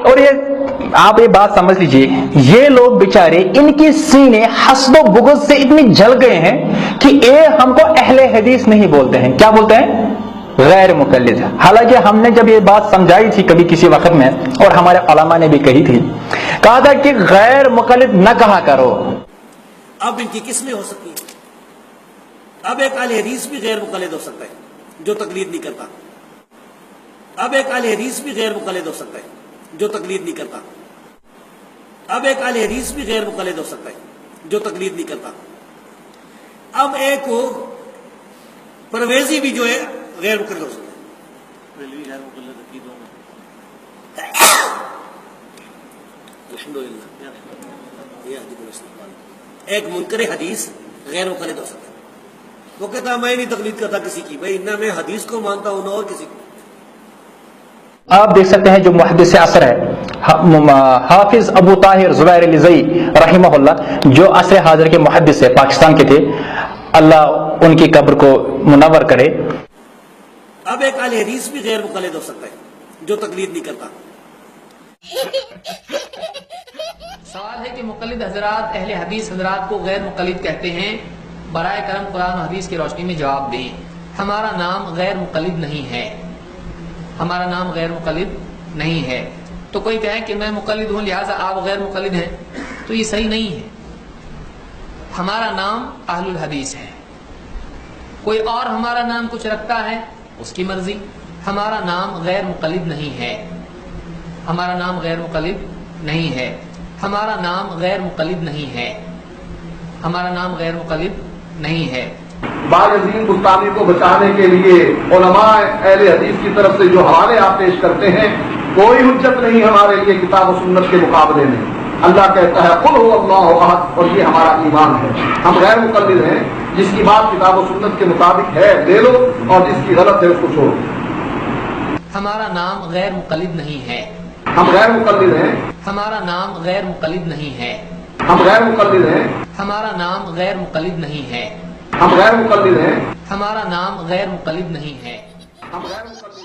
اور یہ آپ یہ بات سمجھ لیجئے، یہ لوگ بیچارے ان کی سینے حسد و بغض سے اتنی جل گئے ہیں کہ ہم کو اہل حدیث نہیں بولتے ہیں، کیا بولتے ہیں؟ غیر مقلد۔ حالانکہ ہم نے جب یہ بات سمجھائی تھی کبھی کسی وقت میں، اور ہمارے علماء نے بھی کہی تھی، کہا تھا کہ غیر مقلد نہ کہا کرو۔ اب ان کی قسمیں ہو سکتی ہیں۔ اب ایک اہل حدیث بھی غیر مقلد ہو سکتا ہے جو تقلید نہیں کرتا۔ اب ایک اہل حدیث بھی غیر مقلد ہو سکتا ہے جو تقلید نہیں کرتا۔ اب ایک اہل حدیث بھی غیر مقلد ہو سکتا ہے جو تقلید نہیں کرتا۔ اب ایک کو پرویزی بھی جو ہے غیر مقلد ہو سکتا ہے۔ ایک منکر حدیث غیر مقلد ہو سکتا ہے، وہ کہتا ہے میں نہیں تقلید کرتا کسی کی، بھائی نہ میں حدیث کو مانتا ہوں نہ اور کسی کو۔ آپ دیکھ سکتے ہیں جو محدث عصر ہے حافظ ابو طاہر زبیر علی زئی رحمہ اللہ، جو عصر حاضر کے محدث ہے، پاکستان کے تھے، اللہ ان کی قبر کو منور کرے۔ اب ایک اہل حدیث بھی غیر مقلد ہو سکتا ہے جو تقلید نہیں کرتا۔ سوال ہے کہ مقلد حضرات اہل حدیث حضرات کو غیر مقلد کہتے ہیں، برائے کرم قرآن و حدیث کی روشنی میں جواب دیں۔ ہمارا نام غیر مقلد نہیں ہے، ہمارا نام غیر مقلد نہیں ہے۔ تو کوئی کہے کہ میں مقلد ہوں لہٰذا آپ غیر مقلد ہیں، تو یہ صحیح نہیں ہے۔ ہمارا نام اہل الحدیث ہے، کوئی اور ہمارا نام کچھ رکھتا ہے اس کی مرضی، ہمارا نام غیر مقلد نہیں ہے، ہمارا نام غیر مقلد نہیں ہے، ہمارا نام غیر مقلد نہیں ہے، ہمارا نام غیر مقلد نہیں ہے۔ باعزین بستانی کو بچانے کے لیے علماء اہل حدیث کی طرف سے جو حوالے آپ پیش کرتے ہیں، کوئی حجت نہیں ہمارے لیے کتاب و سنت کے مقابلے میں۔ اللہ کہتا ہے قل هو اللہ احد، اور یہ ہمارا ایمان ہے۔ ہم غیر مقلد ہیں، جس کی بات کتاب و سنت کے مطابق ہے لے لو، اور جس کی غلط ہے اس کو چھوڑو۔ ہمارا نام غیر مقلد نہیں ہے، ہم غیر مقلد ہیں، ہمارا نام غیر مقلد نہیں ہے، ہم غیر مقلد ہیں، ہمارا نام غیر مقلد نہیں ہے، ہم غیر مقلد ہیں، ہمارا نام غیر مقلد نہیں ہے۔ ہم غیر مقلد